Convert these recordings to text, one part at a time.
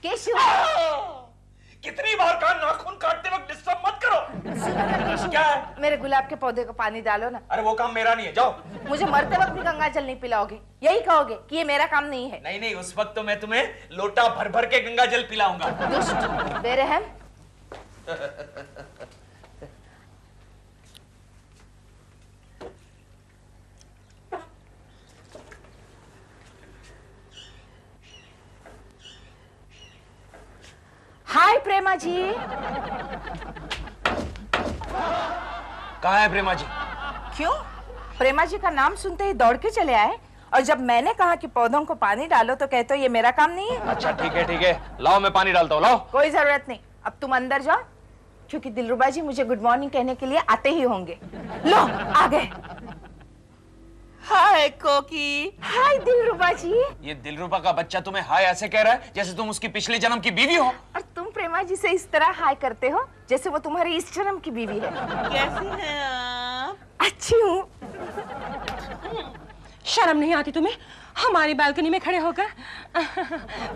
Cashew, कितनी बार कहा नाखून काटते वक्त डिस्टर्ब मत करो। सुनो ना केशु, क्या है? मेरे गुलाब के पौधे को पानी डालो ना। अरे वो काम मेरा नहीं है, जाओ। मुझे मरते वक्त भी गंगा जल नहीं पिलाओगे? यही कहोगे कि ये मेरा काम नहीं है? नहीं नहीं, उस वक्त तो मैं तुम्हें लोटा भर भर के गंगा जल पिलाऊंगा। दुष्ट, बेरहम। हाय प्रेमा जी। कहाँ है प्रेमा जी? क्यों? प्रेमा जी का नाम सुनते ही दौड़ के चले आए, और जब मैंने कहा कि पौधों को पानी डालो तो कहते हो ये मेरा काम नहीं है। अच्छा ठीक है, लाओ मैं पानी डालता हूँ, लाओ। कोई जरूरत नहीं, अब तुम अंदर जाओ, क्योंकि दिलरुबा जी मुझे गुड मॉर्निंग कहने के लिए आते ही होंगे। लो आ गए। हाय कोकी। हाय दिलरुबा जी। ये दिलरुबा का बच्चा तुम्हें हाय ऐसे कह रहा है जैसे तुम उसकी पिछले जन्म की बीवी हो। और तुम प्रेमा जी से इस तरह हाय करते हो जैसे वो तुम्हारी इस जन्म की बीवी है। कैसी हैं आप? अच्छी हूँ। शर्म नहीं आती तुम्हें हमारी बालकनी में खड़े होकर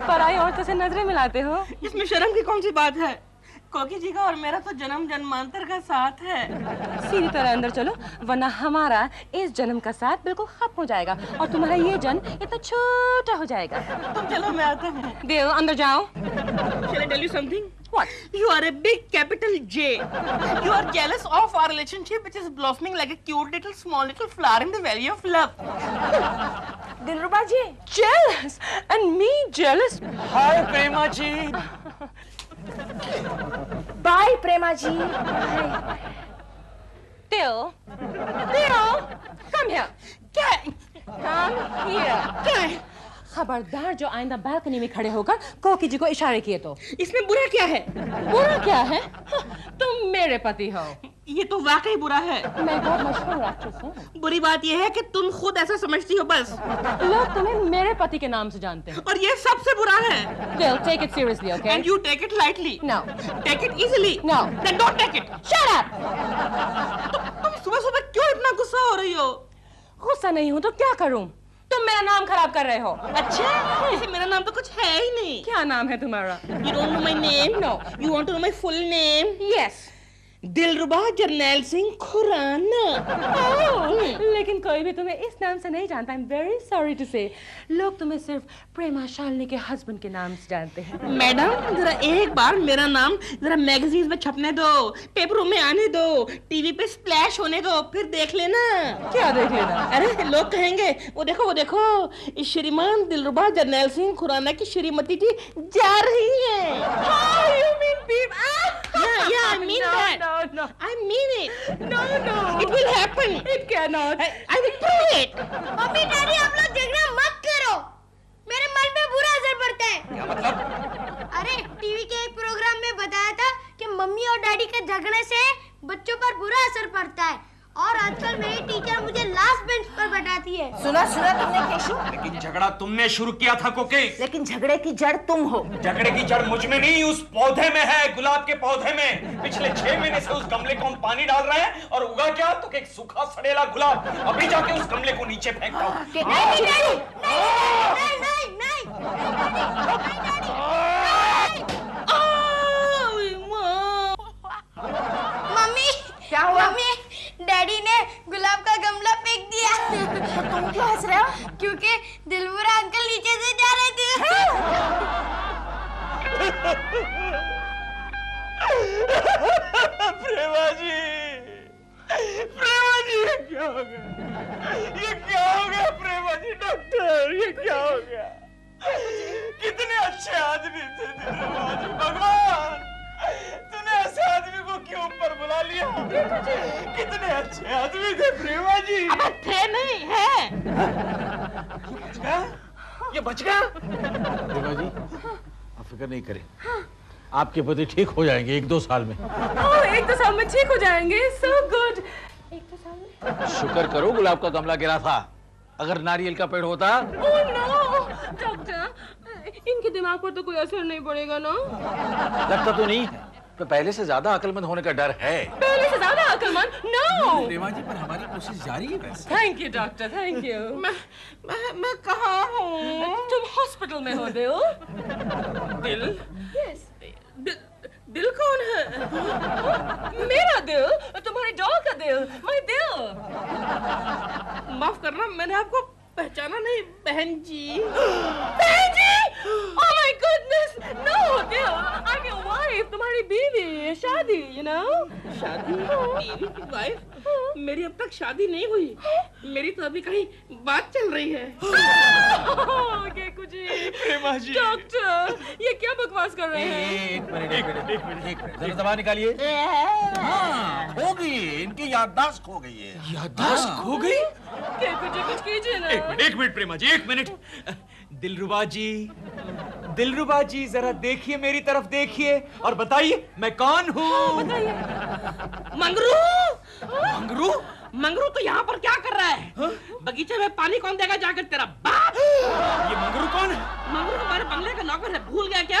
पराई औरतों से नजरें मिलाते हो? इसमें शर्म की कौन सी बात है? कोकी जी का और मेरा तो जन्म जन्मांतर का साथ है। सीधी तरह अंदर चलो, वरना हमारा इस जन्म का साथ बिल्कुल खत्म हो जाएगा और तुम्हारा ये जन्म इतना छोटा हो जाएगा। तुम चलो, मैं आता हूँ। देव अंदर जाओ। Shall I tell you something? What? You are a big capital J. You are jealous of our relationship, which is blossoming like a cute little small little flower in the valley of love. Dilruba ji. Jealous and me jealous? Hi Prema ji. Bye Prema ji. Dev, come here. क्या? Come here. क्या है? खबरदार जो आइंदा balcony में खड़े होकर कोकी जी को इशारे किए तो। इसमें बुरा क्या है? बुरा क्या है? तुम मेरे पति हो। ये तो वाकई बुरा है। मैं बहुत मशहूर एक्ट्रेस हूँ। बुरी बात यह है कि तुम खुद ऐसा समझती हो बस। लोग तुम्हें मेरे पति के नाम से जानते हैं। और ये सबसे बुरा है। They'll take it seriously, okay? And you take it lightly. No. Take it easily. No. Then don't take it. Shut up! तुम सुबह-सुबह क्यों इतना गुस्सा हो रही हो? गुस्सा नहीं हूँ तो क्या करूँ? तुम मेरा नाम खराब कर रहे हो। अच्छा, ऐसे मेरा नाम तो कुछ है ही नहीं। क्या नाम है तुम्हारा? You don't know my name? No. You want to know my full name? Yes. दिलरुबा जरनैल सिंह खुराना। लेकिन कोई भी तुम्हें इस नाम से नहीं जानता। I'm very sorry to say. लोग तुम्हें सिर्फ प्रेमा शालिनी के हस्बैंड के नाम से जानते हैं। मैडम, जरा एक बार मेरा नाम जरा मैगजीन्स में छपने दो, पेपरों में आने दो, टीवी पे स्प्लैश होने दो, फिर देख लेना। क्या देख लेना? अरे लोग कहेंगे, वो देखो, इस श्रीमान दिलरुबा जरनैल सिंह खुराना की श्रीमती जी जा रही हैं। You mean beef? Yeah, I mean that. No. I mean it. No. It will happen. It cannot. I will prove it. Mummy daddy आप लोग झगड़ा मत करो, मेरे मन पे बुरा असर पड़ता है। क्या मतलब? अरे टीवी के एक प्रोग्राम में बताया था कि मम्मी और डैडी के झगड़े से बच्चों पर बुरा असर पड़ता है, और आजकल मेरी टीचर मुझे लास्ट बेंच पर बैठाती है। सुना तुमने केशु? लेकिन झगड़ा तुमने शुरू किया था कोकी। लेकिन झगड़े की जड़ तुम हो। झगड़े की जड़ मुझ में नहीं, उस पौधे में है, गुलाब के पौधे में। पिछले 6 महीने से उस गमले को हम पानी डाल रहे हैं और उगा क्या? तो एक सूखा सड़ेला गुलाब। अभी जाके उस गमले को नीचे फेंकता हूँ। मम्मी क्या हुआ? मम्मी, डैडी ने गुलाब का गमला फेंक दिया। तुम क्यों हंस रहे हो? क्योंकि दिलबुरा अंकल नीचे से जा रहे थे। प्रेमा जी, ये क्या हो गया प्रेमा जी? डॉक्टर, ये क्या हो गया? कितने अच्छे आदमी थे दिलरुबा जी, भगवान तूने ऐसे आदमी को क्यों ऊपर बुला लिया? कितने अच्छे आदमी थे प्रेमा जी। अब थे नहीं है। ये बच गया। प्रेमा जी, आप फिक्र नहीं करें, आपके पति ठीक हो जाएंगे 1-2 साल में। 1-2 साल में ठीक हो जाएंगे। So good. 1-2 साल में? शुक्र करो गुलाब का गमला गिरा था, अगर नारियल का पेड़ होता। Oh no, डॉक्टर, इनके दिमाग पर तो कोई असर नहीं पड़ेगा ना? लगता तो नहीं, तो पहले से ज्यादा अक्लमंद होने का डर है। पहले से ज्यादा अक्लमंद? No. प्रेमा जी, पर हमारी कोशिश जारी है वैसे। Thank you doctor, thank you. मैं कहाँ हूँ? तुम हॉस्पिटल में हो देव। दिल? दिल कौन है? मेरा दिल? तुम्हारी डॉल का दिल? माय दिल। माफ करना, मैंने आपको पहचाना नहीं बहन जी। बहन जी? Oh my goodness! No, दिल। I'm your wife, तुम्हारी बीवी, शादी, you know? शादी? बीवी की वाइफ? मेरी अब तक शादी नहीं हुई। मेरी तो अभी कहीं बात चल रही है। केकू जी, प्रेमा जी। डॉक्टर, ये क्या बकवास कर रहे हैं? एक मिनट जरा दवा निकालिए। हाँ, खो गई है, इनकी याददाश्त खो गई है। याददाश्त खो गई? केकू जी कुछ कीजिए ना। एक मिनट प्रेमा जी, एक मिनट। दिलरुबा जी जरा देखिए, मेरी तरफ देखिए और बताइए मैं कौन हूँ। मंगरू! मंगरू? मंगरू तो यहाँ पर क्या कर रहा है? बगीचे में पानी कौन देगा जाकर? तेरा बाप। ये मंगरू कौन है? मंगरू हमारे बंगले का नौकर है, भूल गया क्या?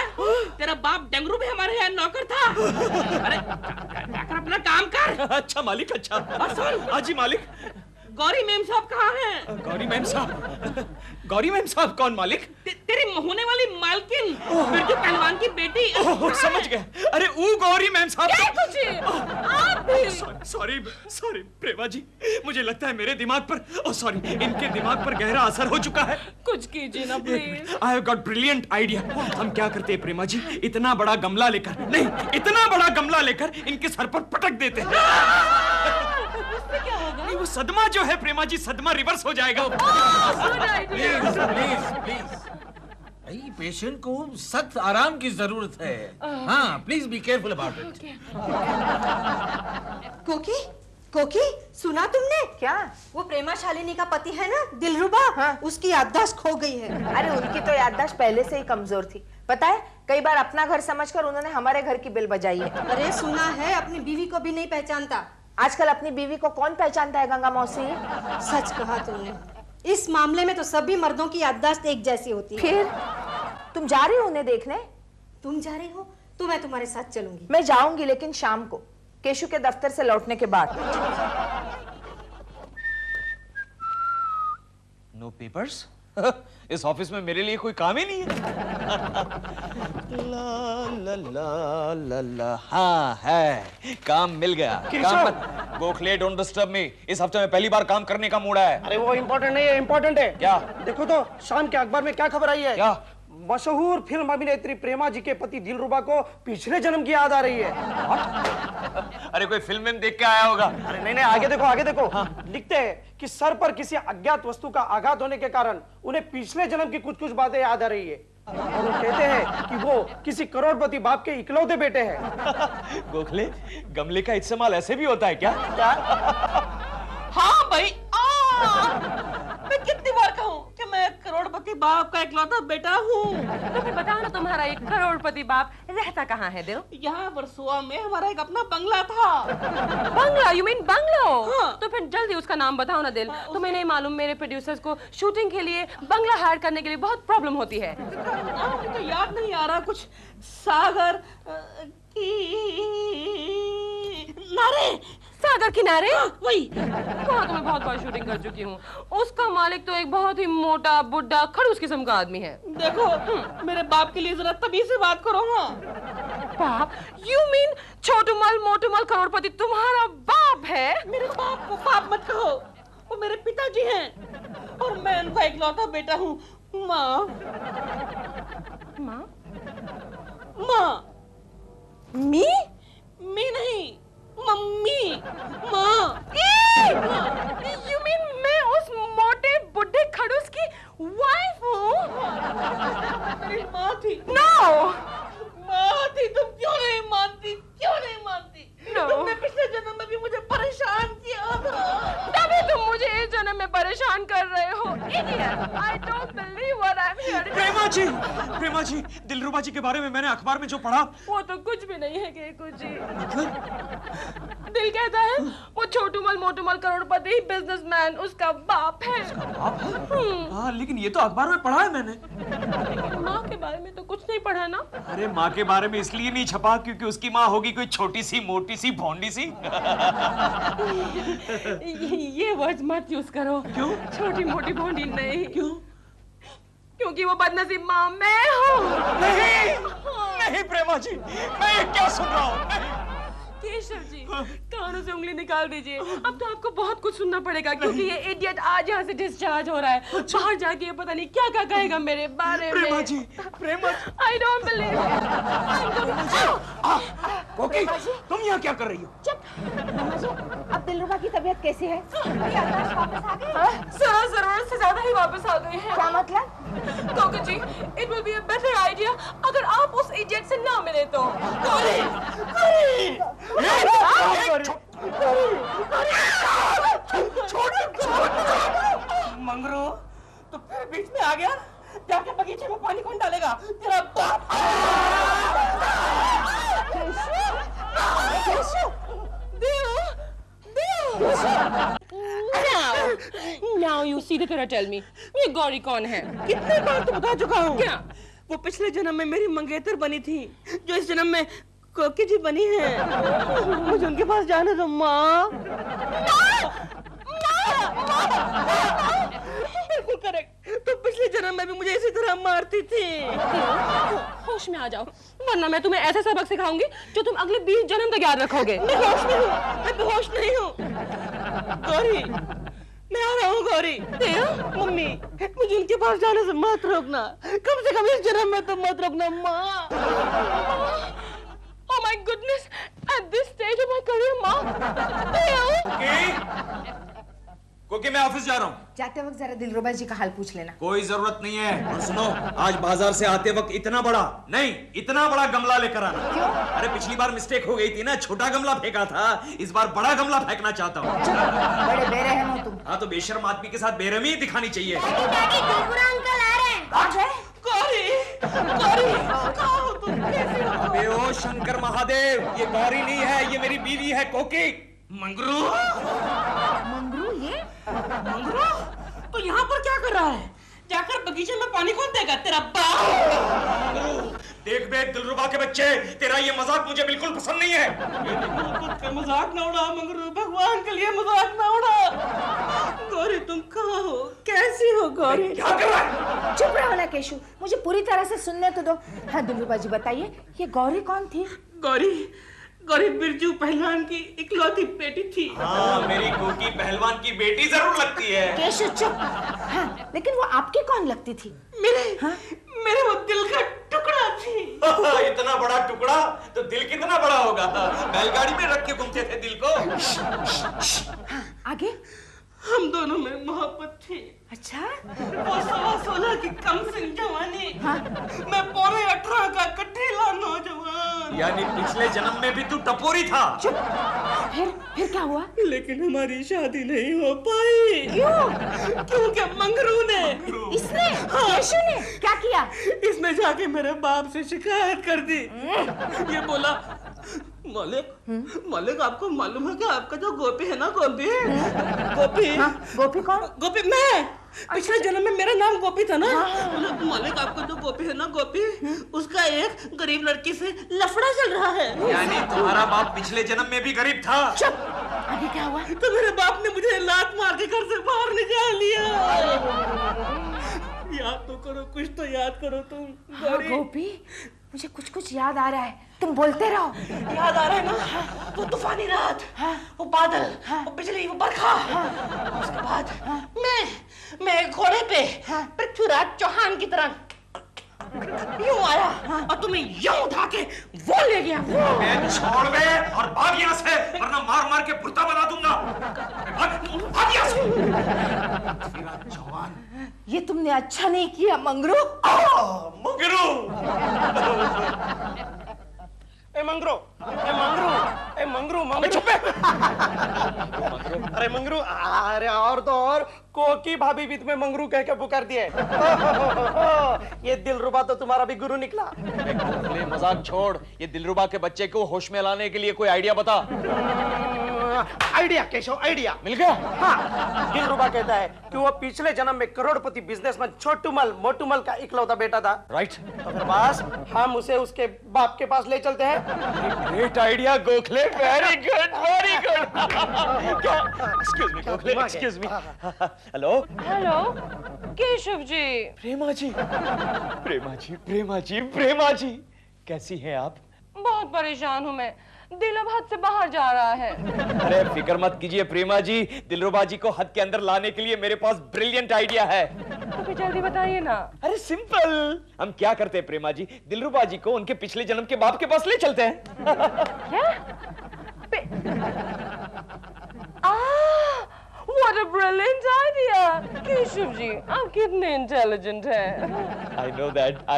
तेरा बाप डेंगरू भी हमारे यहाँ नौकर था। अरे जाकर अपना काम कर। अच्छा मालिक, अच्छा। और सुन, हाँ जी मालिक। गौरी मेम साहब कहाँ हैं? गौरी मैम साहब? गौरी मैम साहब कौन मालिक? तेरी होने वाली मालकिन, बिरजू पहलवान की बेटी। समझ गए। अरे वो गौरी मैम साहब। आप भी। सॉरी प्रेमा जी, मुझे लगता है मेरे दिमाग पर, सॉरी, इनके दिमाग पर गहरा असर हो चुका है। कुछ कीजिए ना please. I have got brilliant idea। हम क्या करते हैं प्रेमा जी, इतना बड़ा गमला लेकर, नहीं, इतना बड़ा गमला लेकर इनके सर पर पटक देते हैं। उससे क्या होगा? नहीं, वो सदमा जो है प्रेमा जी, सदमा रिवर्स हो जाएगा। प्लीज भाई, पेशेंट को सख्त आराम की जरूरत है। हाँ, please be careful about it. कोकी, सुना तुमने? क्या? वो प्रेमा शालिनी का पति है ना, दिलरुबा, हाँ। उसकी याददाश्त खो गई है। अरे उनकी तो याददाश्त पहले से ही कमजोर थी, पता है? कई बार अपना घर समझकर उन्होंने हमारे घर की बिल बजाई है। अरे सुना है, अपनी बीवी को भी नहीं पहचानता। आजकल अपनी बीवी को कौन पहचानता है गंगा मौसी? सच कहा तुमने। इस मामले में तो सभी मर्दों की याददाश्त एक जैसी होती है। फिर तुम जा रही हो उन्हें देखने? तुम जा रही हो तो मैं तुम्हारे साथ चलूंगी। मैं जाऊंगी, लेकिन शाम को, केशु के दफ्तर से लौटने के बाद। No papers? इस ऑफिस में मेरे लिए कोई काम ही नहीं है। ला हाँ है, काम मिल गया। काम गोखले, डोंट डिस्टर्ब मी। इस हफ्ते में पहली बार काम करने का मूड है। अरे वो इम्पोर्टेंट नहीं है, इम्पोर्टेंट है। क्या? देखो तो शाम के अखबार में क्या खबर आई है। क्या? मशहूर फिल्म अभिनेत्री प्रेमा जी के पति दिलरुबा को पिछले जन्म की याद आ रही है। अरे कोई फिल्म में देख के आया होगा। अरे नहीं, आगे देखो, आगे देखो। लिखते हैं कि सर पर किसी अज्ञात वस्तु का आघात होने के कारण उन्हें पिछले जन्म की कुछ बातें याद आ रही है। और वो कहते हैं कि वो किसी करोड़पति बाप के इकलौते बेटे हैं। गोखले, गमले का इस्तेमाल ऐसे भी होता है क्या? हाँ भाई, मैं कितनी बार कहूँ कि मैं करोड़पति बाप का इकलौता बेटा हूँ। तो फिर बताओ ना, तुम्हारा एक करोड़पति बाप रहता कहाँ है दिल? यहाँ वर्सोवा में हमारा एक अपना बंगला था। बंगला? You mean bungalow? हाँ। तो फिर जल्दी उसका नाम बताओ ना दिल। तुम्हें नहीं मालूम, मेरे प्रोड्यूसर्स को शूटिंग के लिए बंगला हायर करने के लिए बहुत प्रॉब्लम होती है। नाम तो याद नहीं आ रहा, कुछ सागर नारे, सागर किनारे? वही। वहाँ तो मैं बहुत बार शूटिंग कर चुकी हूँ। उसका मालिक तो एक बहुत ही मोटा, बुड्ढा, खड़ूस किस्म का आदमी है। देखो, मेरे बाप के लिए जरा तमीज से बात करो। हाँ, बाप? यू मीन छोटूमल मोटूमल करोड़पति तुम्हारा बाप है? मेरे बाप को बाप मत कहो, वो मेरे पिताजी हैं और मैं उनका इकलौता बेटा हूँ। माँ, माँ? माँ, मी? मी नहीं, मम्मी, माँ। यू मीन मैं उस मोटे बुड्ढे खड़ूस की वाइफ हूँ? मेरी माँ थी। नो! माँ थी, तुम क्यों नहीं मानती? क्यों नहीं मानती? No. तुमने पिछले जन्म में भी मुझे परेशान किया था। तभी तुम मुझे इस जन्म में परेशान कर रहे हो। Idiot! I don't believe what I'm hearing. प्रेमा जी, दिलरुबा जी के बारे में मैंने अखबार में जो पढ़ा, वो तो कुछ भी नहीं है केकू जी। दिल कहता है वो छोटूमल मोटूमल करोड़पति बिजनेसमैन उसका बाप है। हाँ, लेकिन ये तो अखबार में पढ़ा है मैंने। माँ के बारे में तो कुछ नहीं पढ़ा ना? अरे माँ के बारे में इसलिए नहीं छपा क्योंकि उसकी माँ होगी कोई छोटी सी, मोटी सी, भोंडी सी। ये वर्ड्स मत यूज करो। क्यों? छोटी मोटी भोंडी नहीं। क्यों? क्योंकि वो बदनसीब माँ मैं हूँ। नहीं नहीं प्रेमा जी, मैं ये क्या सुन रहा हूँ? नहीं। केशव जी, कानों से उंगली निकाल दीजिए। अब तो आपको बहुत कुछ सुनना पड़ेगा, क्योंकि ये इडियट आज यहाँ से डिस्चार्ज हो रहा है। बाहर जाके ये पता नहीं क्या क्या कहेगा मेरे बारे में। प्रेमा जी, प्रेमा जी। I don't believe कोकी, तुम यहाँ क्या कर रही हो? चुप। प्रेमा जी, अब दिलरुबा की तबीयत कैसी है? आकाश वापस आ गए? जरूरत से ज्यादा ही वापस आ गए हैं। क्या मतलब? कोकी जी, it will be a better idea अगर आप उस इडियट से ना मिले तो। मंगरू, तो फिर बीच में आ गया? जाके बगीचे में पानी कौन डालेगा? तेरा बाप। Now you सीधे तरह tell me, ये गौरी कौन है? कितने बार तो बता चुका हूँ। क्या? वो पिछले जन्म में मेरी मंगेतर बनी थी, जो इस जन्म में कोकी जी बनी है। मुझे उनके पास जाने दो माँ। बिल्कुल करेक्ट। तो पिछले जन्म में भी मुझे इसी तरह मारती थी। होश में आ जाओ, वरना मैं तुम्हें ऐसा सबक सिखाऊंगी जो तुम अगले 20 जन्म तक याद रखोगे। मैं होश में हूँ, मैं बेहोश नहीं हूँ। गौरी, मैं आ रहा हूँ गौरी। मम्मी, मुझे उनके पास जाने से मत रोकना, कम से कम इस जन्म में तो मत रोकना माँ। Oh my goodness! At this stage of my career, कोकी, कोकी मैं ऑफिस जा रहा हूँ। जाते वक्त जरा दिलरुबा जी का हाल पूछ लेना। कोई जरूरत नहीं है। और सुनो, आज बाजार से आते वक्त इतना बड़ा गमला लेकर आना। क्यों? अरे पिछली बार मिस्टेक हो गई थी ना, छोटा गमला फेंका था, इस बार बड़ा गमला फेंकना चाहता हूँ। बड़े बेरहम हो तुम। हाँ तो बेशर्म आदमी के साथ बेरहमी दिखानी चाहिए। डैडी, दिलपुरा अंकल आ रहे हैं। कौन है? गौरी, कहाँ हो तुम? कैसे हो? अबे ओ शंकर महादेव, ये गौरी नहीं है, ये मेरी बीवी है कोकी। मंगरू, मंगरू ये? मंगरू, तो यहाँ पर क्या कर रहा है? जाकर बगीचे में पानी कौन देगा? तेरा बाप। देख बे दिलरुबा के बच्चे, तेरा ये मजाक मुझे बिल्कुल पसंद नहीं है। खुद का मजाक ना उड़ा मंगरू, भगवान के लिए मजाक ना उड़ा। गौरी तुम कहाँ हो? कैसी हो गौरी? क्या कर रहा है? चुप रहो ना केशु, मुझे पूरी तरह से सुनने तो दो। हाँ दिलरुबा जी बताइए, ये गौरी कौन थी? गौरी बिरजू पहलवान की इकलौती बेटी थी। हाँ, मेरी कोकी पहलवान की बेटी जरूर लगती है। केशु चुप। हाँ, लेकिन वो आपकी कौन लगती थी? मेरे वो दिल का टुकड़ा थी। इतना बड़ा टुकड़ा तो दिल कितना बड़ा होगा? बैलगाड़ी में रख के घूमते थे दिल को। हाँ, आगे? हम दोनों में मोहब्बत थी। अच्छा? वो 16 की कम सिन जवानी, हाँ? मैं पौने 18 का कठीला नौजवान। यानी पिछले जन्म में भी तू टपोरी था। चुप। फिर क्या हुआ? लेकिन हमारी शादी नहीं हो पाई। क्यों? क्योंकि मंगरू ने, इसने? केशु ने क्या किया? इसने जाके मेरे बाप से शिकायत कर दी। ये बोला, मालिक आपको मालूम है कि आपका जो गोपी है ना, गोपी हाँ, गोपी कौन? गोपी मैं। पिछले जन्म में मेरा नाम गोपी था ना। मालिक आपका जो गोपी है ना, गोपी, उसका एक गरीब लड़की से लफड़ा चल रहा है। यानी तुम्हारा बाप पिछले जन्म में भी गरीब था। चुप। आगे क्या हुआ? तो मेरे बाप ने मुझे लात मार के घर से बाहर निकाल लिया। याद तो करो, कुछ तो याद करो तुम। हाँ, गोपी, मुझे कुछ याद आ रहा है, तुम बोलते रहो। याद आ रहा है ना? वो तूफानी रात, वो बादल, वो बिजली, वो बरखा। उसके बाद मैं घोड़े पे पृथ्वीराज चौहान की तरह यूं आया और तुम्हें यूं उठा के वो ले गया। मैं छोड़ बे और भाग यहाँ से, वरना मार मार के पुर्ता बना दूंगा। भाग यहाँ से। जवान, ये तुमने अच्छा नहीं किया मंगरू। मंगरू। ए मंगरू चुप है। अरे मंगरू, अरे और तो और कोकी भाभी भी तुम्हें मंगरू कह के पुकार दिए। ये दिलरुबा तो तुम्हारा भी गुरु निकला। मजाक छोड़, ये दिलरुबा के बच्चे को होश में लाने के लिए कोई आइडिया बता। आइडिया केशव, आइडिया मिल गया? हाँ, दिलरुबा कहता है कि वो पिछले जन्म में करोड़पति बिजनेसमैन छोटूमल मोटूमल का इकलौता बेटा था। राइट। तो फिर बस हम उसे उसके बाप के पास ले चलते हैं। Great idea Gokhale, very good, very good. Excuse me Gokhale, excuse me. Hello hello Keshav ji. Prema ji, Prema ji, Prema ji, Prema ji, कैसी हैं आप? बहुत परेशान हूँ मैं, दिल अब हद से बाहर जा रहा है। अरे फिक्र मत कीजिए प्रेमा जी, दिलरुबा जी को हद के अंदर लाने के लिए मेरे पास ब्रिलियंट आइडिया है। तो फिर जल्दी बताइए ना। अरे सिंपल, हम क्या करते हैं प्रेमा जी, दिलरुबा जी को उनके पिछले जन्म के बाप के पास ले चलते हैं। क्या? What a brilliant idea! Keshav ji, आप कितने इंटेलिजेंट हैं। I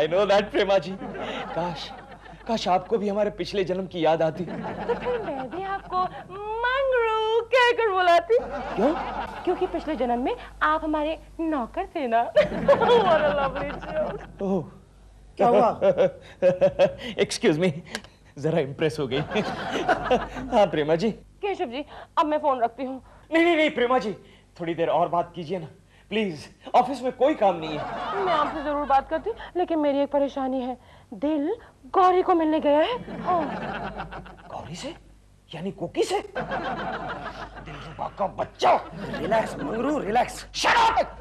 know that प्रेमा जी। काश आपको भी हमारे पिछले जन्म की याद आती। तो फिर मैं भी आपको मंगरू कहकर बुलाती। क्यों? क्योंकि पिछले जन्म में आप हमारे नौकर थे ना। What a lovely joke. ओह, क्या हुआ? एक्सक्यूज मी, जरा इम्प्रेस हो गई। हाँ प्रेमा जी। केशव जी, अब मैं फोन रखती हूँ। नहीं प्रेमा जी, थोड़ी देर और बात कीजिए ना प्लीज, ऑफिस में कोई काम नहीं है। मैं आपसे जरूर बात करती, लेकिन मेरी एक परेशानी है। दिल गौरी को मिलने गया है। हाँ। गौरी से? यानी कोकी से? दिलरुबा का बच्चा। Relax Mangru, relax. Shut up!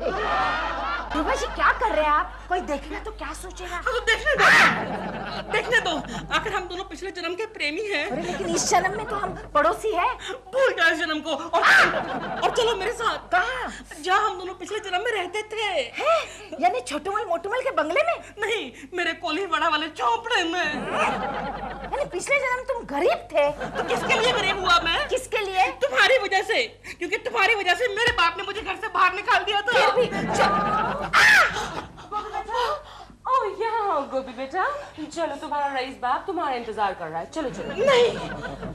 Ruba ji क्या कर रहे हैं आप? कोई देखेगा तो क्या सोचेगा? तो देखने दो, आखिर हम दोनों पिछले जन्म के प्रेमी हैं। अरे लेकिन इस जन्म में तो हम पड़ोसी हैं। भूल जाओ इस जन्म को और चलो मेरे साथ। कहाँ? जहाँ हम दोनों पिछले जन्म में रहते थे। हैं? यानी छोटूमल मोटूमल के बंगले में? नहीं, मेरे कोलीवाड़ा वाले चौपड़े में। यानी पिछले जन्म तुम गरीब थे? तो किसके लिए गरीब हुआ मैं? किसके लिए? तुम्हारी वजह से, क्योंकि तुम्हारी वजह से मेरे बाप ने मुझे घर से बाहर निकाल दिया था। फिर भी ओह यहाँ गोपी बेटा, चलो तुम्हारा रईस बाप तुम्हारा इंतजार कर रहा है। चलो चलो। नहीं,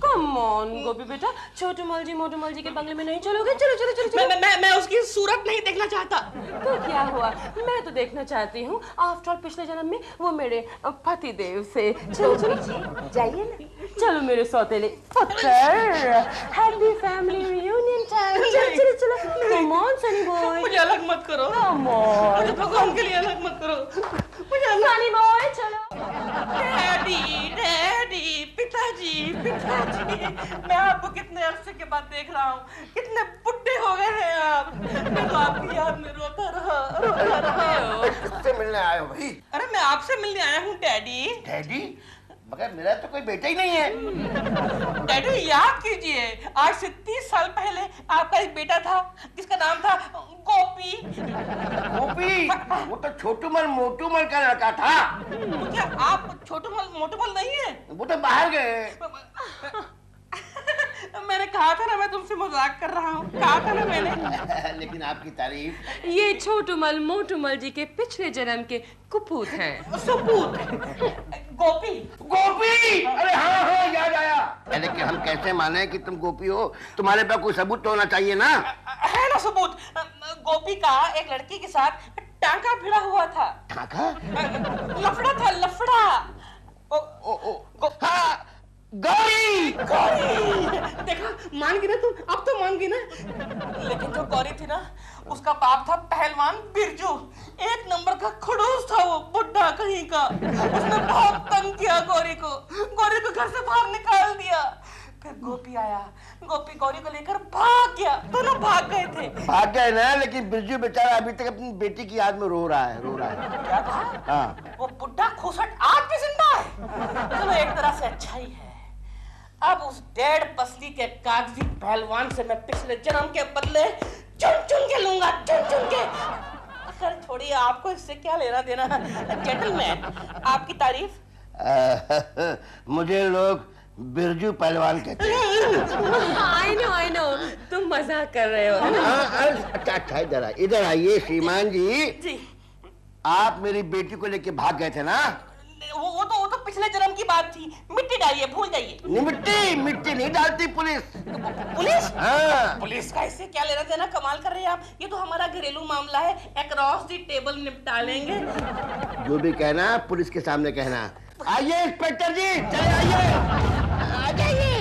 कम ऑन गोपी बेटा, छोटूमल जी मोटूमल जी के बंगले में नहीं चलोगे? चलो चलो चलो चलो। मैं उसकी सूरत नहीं देखना चाहता। तो क्या हुआ, मैं तो देखना चाहती हूँ। आफ्टर ऑल पिछले जन्म में वो मेरे पति देव से। चलो चलो जाइए ना। चलो मेरे सौतेले पुत्र, हैप्पी फैमिली रियूनियन टाइम। चलो चलो चलो, कम ऑन सनी बॉय, मुझे अलग मत करो। कम ऑन, मुझे भगवान के लिए अलग मत करो। मुझे अलग। सनी बॉय चलो। डैडी, पिताजी, मैं आपको कितने अरसे के बाद देख रहा हूँ। कितने बुड्ढे हो गए हैं आप। मैं तो आपकी याद में रोता रहा। किससे मिलने आए हो भाई? अरे मैं आपसे मिलने आया हूँ डैडी। डैडी? मगर मेरा तो कोई बेटा ही नहीं है। डैडी याद कीजिए, आज से 30 साल पहले आपका एक बेटा था जिसका नाम था गोपी। गोपी? वो तो छोटूमल मोटूमल का लड़का था। तो क्या आप छोटूमल मोटूमल नहीं है? वो तो बाहर गए। मैंने कहा था ना, मैं तुमसे मजाक कर रहा हूँ। कहा था ना मैंने। लेकिन आपकी तारीफ। ये छोटूमल मोटूमल जी के पिछले जन्म के कुपूत हैं। सबूत? गोपी? गोपी? अरे हाँ याद आया। लेकिन हम कैसे माने कि तुम गोपी हो? तुम्हारे पास कोई सबूत तो होना चाहिए ना। है ना सबूत। गोपी का एक लड़की के साथ टांका भिड़ा हुआ था। टांका? लफड़ा था, लफड़ा। हाँ, गौरी। देखा, मान गई ना तुम? अब तो मान गई ना। लेकिन जो गौरी थी ना, उसका बाप था पहलवान बिरजू। एक नंबर का खड़ूस था वो, बुड्ढा कहीं का। उसने बहुत तंग किया गौरी को घर से बाहर निकाल दिया। फिर गोपी आया, गोपी गौरी को लेकर भाग गया। दोनों भाग गए थे। भाग गए ना, लेकिन बिरजू बेचारा अभी तक अपनी बेटी की याद में रो रहा है। क्या कहा? हाँ। वो बुड्ढा खोसट आज भी जिंदा है। चलो एक तरह से अच्छा ही है। अब उस डेढ़ पसली के कागजी पहलवान से मैं पिछले जन्म के बदले चुन के लूंगा, चुन के। अगर छोड़िए, आपको इससे क्या लेना देना। जेंटलमैन, आपकी तारीफ। मुझे लोग बिरजू पहलवान कहते हैं। I know, तुम मजाक कर रहे हो। अच्छा इधर आइए श्रीमान जी। आप मेरी बेटी को लेके भाग गए थे ना? वो तो पिछले जन्म की बात थी। मिट्टी डालिए, भूल जाइए। मिट्टी नहीं डालती पुलिस। पुलिस? हाँ। पुलिस का इससे क्या लेना देना? कमाल कर रहे हैं आप। ये तो हमारा घरेलू मामला है, अक्रॉस द टेबल निपटा लेंगे। जो भी कहना पुलिस के सामने कहना। आइए इंस्पेक्टर जी, चले आइए। आ जाइए।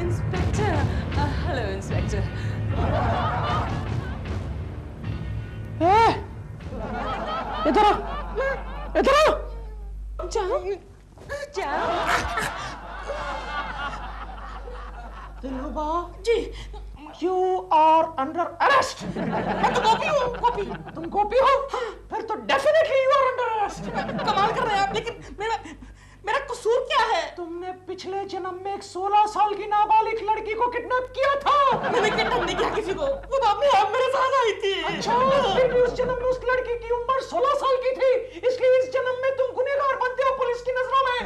इंस्पेक्टर, इधर आ, इधर आ। जाओ जाओ। दिलरुबा जी, यू आर अंडर अरेस्ट। मैं तो गोपी हूँ। गोपी, तुम गोपी हो? फिर तो definitely you are under arrest. कमाल कर रहे हैं आप, लेकिन मेरा कसूर क्या है? तुमने पिछले जन्म में एक 16 साल की नाबालिग लड़की को किडनैप किया था। मैंने किडनैप नहीं किया किसी को, वो तो अपने आप मेरे साथ आई थी। अच्छा, फिर भी उस जन्म में उस लड़की की उम्र 16 साल की थी, इसलिए इस जन्म में तुम गुनहगार बनते हो पुलिस की नजरों में।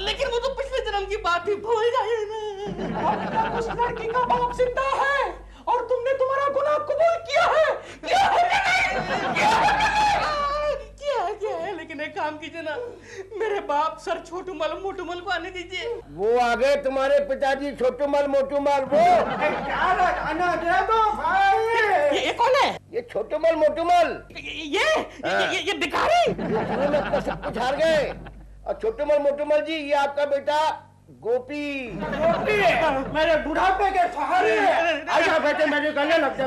लेकिन वो तो पिछले जन्म की बात थी, भूल जाइए ना। अब तक उस लड़की का बाप जिंदा है और तुमने तुम्हारा गुनाह कबूल किया है। क्या है, लेकिन एक काम कीजिए ना, मेरे बाप सर छोटू मल मोटू मल को आने दीजिए। वो आ गए तुम्हारे पिताजी, छोटू मल मोटू मल। वो ये कौन है? ये छोटू मल मोटू मल। ये भिखारी। में अपना सब कुछ हार गए। और छोटू मल मोटू मल जी, ये आपका बेटा गोपी। गोपी मेरे बुढ़ापे के सहारे हैं। आजा बेटे, मेरे गले लग जा।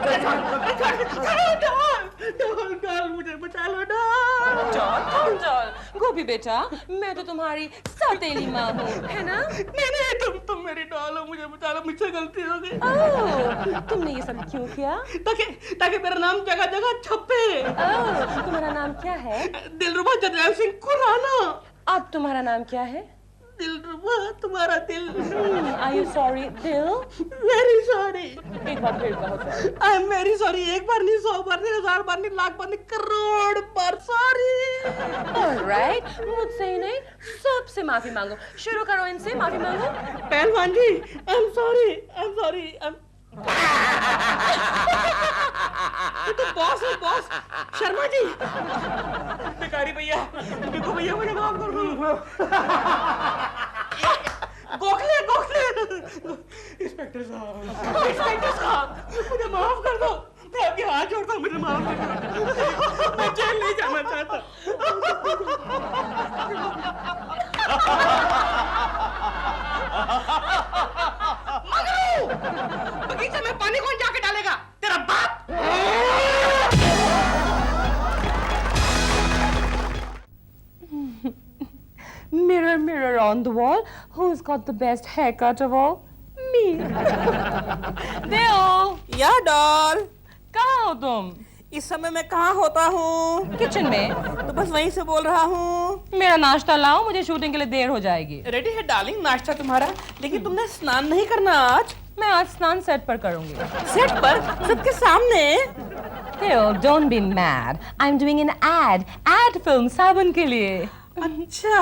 डाल मुझे बचा लो, डॉल। गोपी बेटा, मैं तो तुम्हारी सौतेली माँ हूँ, है ना? नहीं, तुम मेरी डॉल हो, मुझे बचा लो, मुझसे गलती हो गई। ओह, तुमने ये सब क्यों किया? ताकि मेरा नाम जगह जगह छपे। ओह, तुम्हारा नाम क्या है? दिलरुबा जरनैल सिंह खुराना। अब तुम्हारा नाम क्या है? दिलरुबा, तुम्हारा दिल। Are you sorry, दिल? Very sorry। एक बार फिर कहो sorry। I'm very sorry। एक बार नहीं, 100 बार नहीं, 1000 बार नहीं, लाख बार नहीं, करोड़ बार सॉरी। Alright, मुझसे ही नहीं, सबसे माफी मांगो। शुरू करो, इनसे माफी मांगो। पहलवान जी, I'm sorry। तो बॉस है, बॉस शर्मा जी। भिखारी भैया, देखो भैया, मुझे माफ कर दो। गोखले इंस्पेक्टर साहब, मुझे माफ कर दो। मैं आपके हाथ जोड़ता हूँ, मुझे माफ कर दो। मैं जेल नहीं जाना चाहता। बगीचे में पानी कौन जाके डालेगा? तेरा बाप। Mirror, mirror on the wall, who's got the best haircut of all? Me. Deo, या डॉल, कहाँ हो तुम? इस समय मैं कहाँ होता हूँ? किचन में। तो बस वहीं से बोल रहा हूँ। मेरा नाश्ता लाओ, मुझे शूटिंग के लिए देर हो जाएगी। रेडी है डार्लिंग नाश्ता तुम्हारा, लेकिन तुमने स्नान नहीं करना आज। मैं आज स्नान सेट पर करूंगी। सेट पर? सबके सामने? Theo, don't be mad. I'm doing an ad film साबुन के लिए। अच्छा,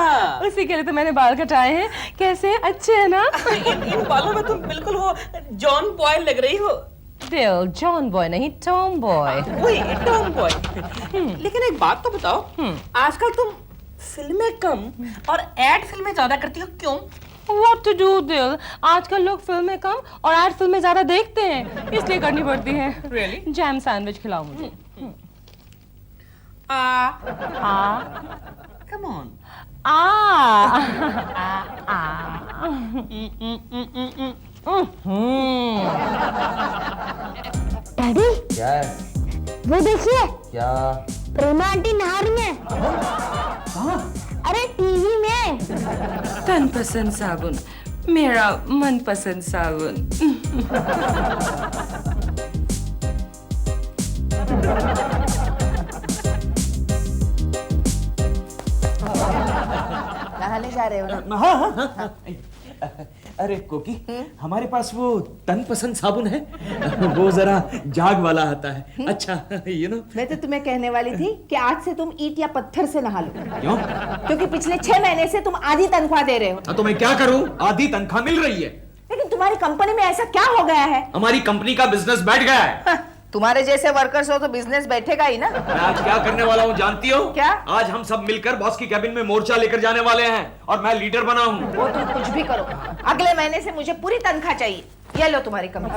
उसी के लिए तो मैंने बाल कटाए हैं। कैसे, अच्छे है ना? इन बालों में तुम बिल्कुल वो जॉन बॉय लग रही हो। Theo, जॉन बॉय नहीं, टॉम बॉय। वही टॉम बॉय। लेकिन एक बात तो बताओ, आजकल तुम फिल्में कम और एड फिल्में ज्यादा करती हो, क्यों? What to do, दिल? आजकल लोग फिल्में कम और एड फिल्में ज्यादा देखते हैं, इसलिए करनी पड़ती है। Really? जैम सैंडविच खिलाओ मुझे। Come on. डैडी, क्या है? वो देखिए, क्या? प्रेमा आंटी नहा रही हैं। अरे टीवी में। तन पसंद साबुन, मेरा मनपसंद साबुन। नहाने जा रहे हो ना? हाँ। अरे कोकी, हमारे पास वो तन पसंद साबुन है, वो जरा जाग वाला आता है। अच्छा, मैं तो तुम्हें कहने वाली थी कि आज से तुम ईंट या पत्थर से नहा लो। क्यों? क्योंकि पिछले 6 महीने से तुम आधी तनख्वाह दे रहे हो। तो मैं क्या करूं? आधी तनख्वाह मिल रही है। लेकिन तुम्हारी कंपनी में ऐसा क्या हो गया है? हमारी कंपनी का बिजनेस बैठ गया है। तुम्हारे जैसे वर्कर्स हो तो बिजनेस बैठेगा ही ना। मैं आज क्या करने वाला हूँ जानती हो? क्या? आज हम सब मिलकर बॉस की कैबिन में मोर्चा लेकर जाने वाले हैं और मैं लीडर बना हूँ। वो तुम कुछ भी करो, अगले महीने से मुझे पूरी तनख्वाह चाहिए। ये लो तुम्हारी कमीज।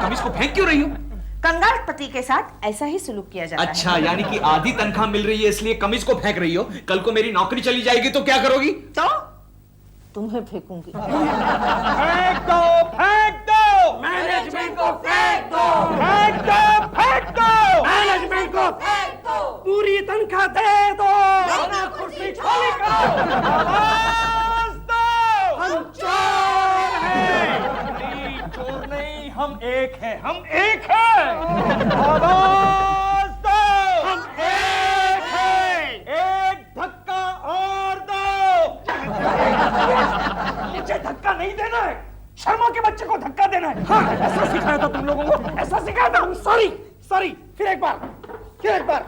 कमीज को फेंक क्यों रही हो? कंगाल पति के साथ ऐसा ही सुलूक किया जाता है। अच्छा, यानी कि आधी तनख्वाह मिल रही है इसलिए कमीज को फेंक रही हो। कल को मेरी नौकरी चली जाएगी तो क्या करोगी? तो तुम्हें फेंकूंगी। फेंक दो, फेंक दो। मैनेजमेंट को फेंक दो, फेंक दो, फेंक दो, मैनेजमेंट को फेंक दो, पूरी तनख्वाह दे दो, वरना कुर्सी खाली करो, आवाज दो, हम चोर हैं। नहीं, चोर नहीं, हम एक हैं, हम एक हैं। आवाज दो, हम एक हैं। एक धक्का और दो। मुझे धक्का नहीं देना है, शर्मा के बच्चे को धक्का देना है। हाँ, ऐसा सिखाया था तुम लोगों को, ऐसा सिखाया था। सॉरी, सॉरी, फिर एक बार, फिर एक बार।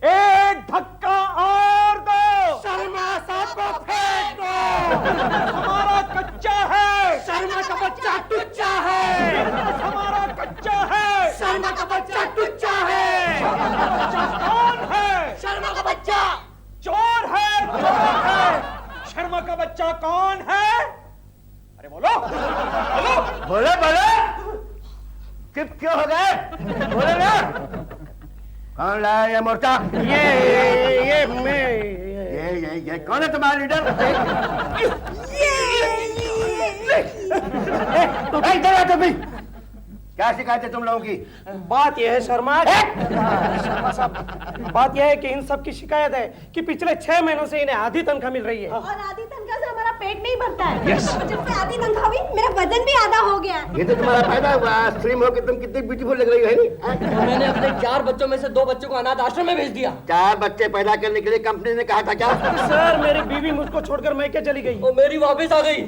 एक धक्का और दो। शर्मा साहब को फेंक दो। हमारा कच्चा है, शर्मा का बच्चा टुच्चा है। हमारा कच्चा है। शर्मा का बच्चा टुच्चा है। बच्चा कौन है? शर्मा का बच्चा चोर है, चोर है। शर्मा का बच्चा कौन है? अरे बोलो, बोलो। बोले बोले, चुप क्यों हो गए? बोले ना। कौन लाया ये मोर्चा? ये मैं ये कौन है तुम्हारा लीडर? क्या शिकायत है तुम लोगों की? बात यह है शर्मा साहब, बात यह है कि इन सब की शिकायत है कि पिछले 6 महीनों से इन्हें आधी तनख्वाह मिल रही है। और आधी तनख्वाह से हमारा पेट नहीं भरता है। जब से आधी तनख्वाह हुई मेरा वजन भी आधा हो गया। ये तो तुम्हारा फायदा हुआ, स्लिम हो के तुम कितनी ब्यूटीफुल लग रही हो, है नहीं? तो मैंने अपने 4 बच्चों में से 2 बच्चों को अनाथ आश्रम में भेज दिया। 4 बच्चे पैदा करने के लिए कंपनी ने कहा था क्या? सर, मेरी बीवी मुझको छोड़कर मैके चली गई। वो मेरी वापस आ गई।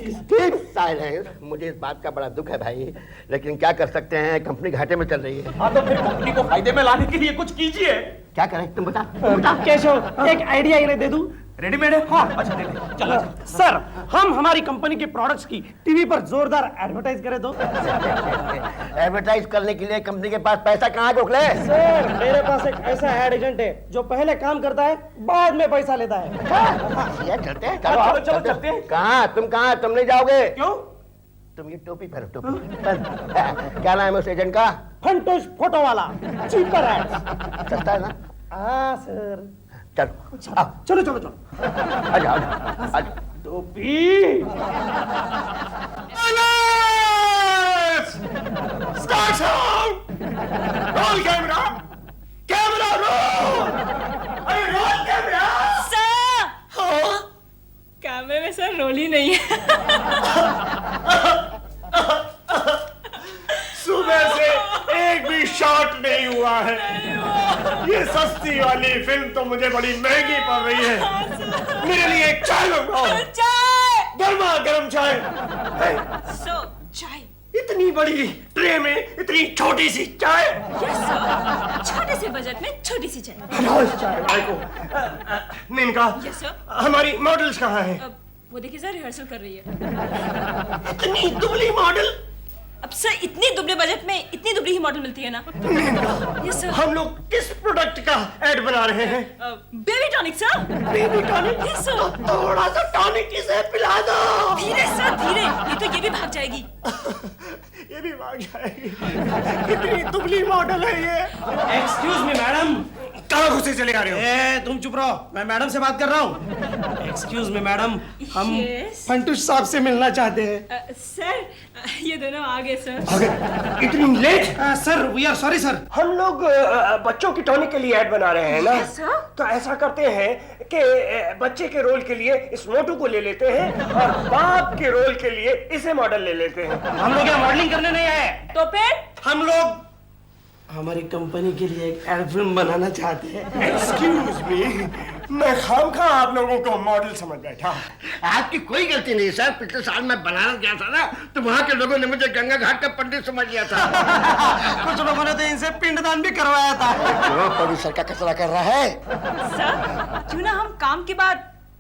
ठीक साइलेंस। मुझे इस बात का बड़ा दुख है भाई, लेकिन क्या कर सकते हैं, कंपनी घाटे में चल रही है। हाँ, तो फिर कंपनी को फायदे में लाने के लिए कुछ कीजिए। क्या करें तुम बता। केशव, एक आइडिया इन्हें दे दूं? रेडीमेड है? हाँ, अच्छा दे दे। चलो सर, हम हमारी कंपनी के प्रोडक्ट्स की टीवी पर जोरदार एडवर्टाइज करें तो? एडवर्टाइज करने के लिए कंपनी के पास पैसा कहाँ गोखले? सर, मेरे पास एक ऐसा एड एजेंट है जो पहले काम करता है, बाद में पैसा लेता है। ये चलते हैं, चलो हाँ, आओ, चलो, चलते हैं। कहाँ तुम नहीं जाओगे? क्यों? तुम ये टोपी पहनो, टोपी। क्या नाम है उस एजेंट का? फंटोश फोटो वाला, चीपर एड। सस्ता है ना? हाँ सर। चलो आओ, चलो चलो चलो। आजा आजा आजा। टोपी। Start sound, roll camera, camera roll. अरे रोल कैमरा। सर, कैमरे में सर रोल ही नहीं है। सुबह से एक भी शॉट नहीं हुआ है। ये सस्ती वाली फिल्म तो मुझे बड़ी महंगी पड़ रही है। मेरे लिए एक चाय मंगाओ, चाय। गर्मा गर्म चाय। सर, चाय। इतनी बड़ी ट्रे में इतनी छोटी सी चाय। यस सर, छोटे से बजट में छोटी सी चाय। रोज चाय भाई को। Menaka, yes sir. हमारी मॉडल्स कहाँ हैं? वो देखिए सर, रिहर्सल कर रही है। इतनी दुबली मॉडल। अब सर, इतनी दुबले बजट में इतनी दुबली ही मॉडल मिलती है ना? Yes sir. हम लोग किस प्रोडक्ट का ऐड बना रहे हैं? Baby tonic sir. Baby tonic? Yes sir. थोड़ा सा टॉनिक इसे पिला दो। धीरे सर, धीरे, नहीं तो ये भी भाग जाएगी। ये भी भाग जाएगी। कितनी दुबली मॉडल है ये। Excuse me madam. कहाँ घुसे चले आ रहे हो? तुम चुप रहो, मैं मैडम से बात कर रहा हूँ। एक्सक्यूज मी मैडम, हम Yes? फंटूश साहब से मिलना चाहते हैं। सर, ये दोनों आ गए सर। इतनी late? Sir, we are sorry sir. हम लोग बच्चों की टॉनिक के लिए ऐड बना रहे हैं ना? Yes, sir. तो ऐसा करते हैं कि बच्चे के रोल के लिए इस मोटू को ले लेते हैं और बाप के रोल के लिए इसे मॉडल ले लेते हैं। हम लोग यहाँ मॉडलिंग करने नहीं आए। तो फिर हम लोग हमारी कंपनी के लिए एक एड फिल्म बनाना चाहते हैं। एक्सक्यूज मी, मैं खामखा आप लोगों को मॉडल समझ बैठा। आपकी कोई गलती नहीं सर। पिछले साल मैं बनारस गया था ना, तो वहाँ के लोगों ने मुझे गंगा घाट का पंडित समझ लिया था। कुछ लोगों ने तो इनसे पिंडदान भी करवाया था। क्यों प्रोड्यूसर का कचरा कर रहा है? सर, क्यों ना हम काम के बाद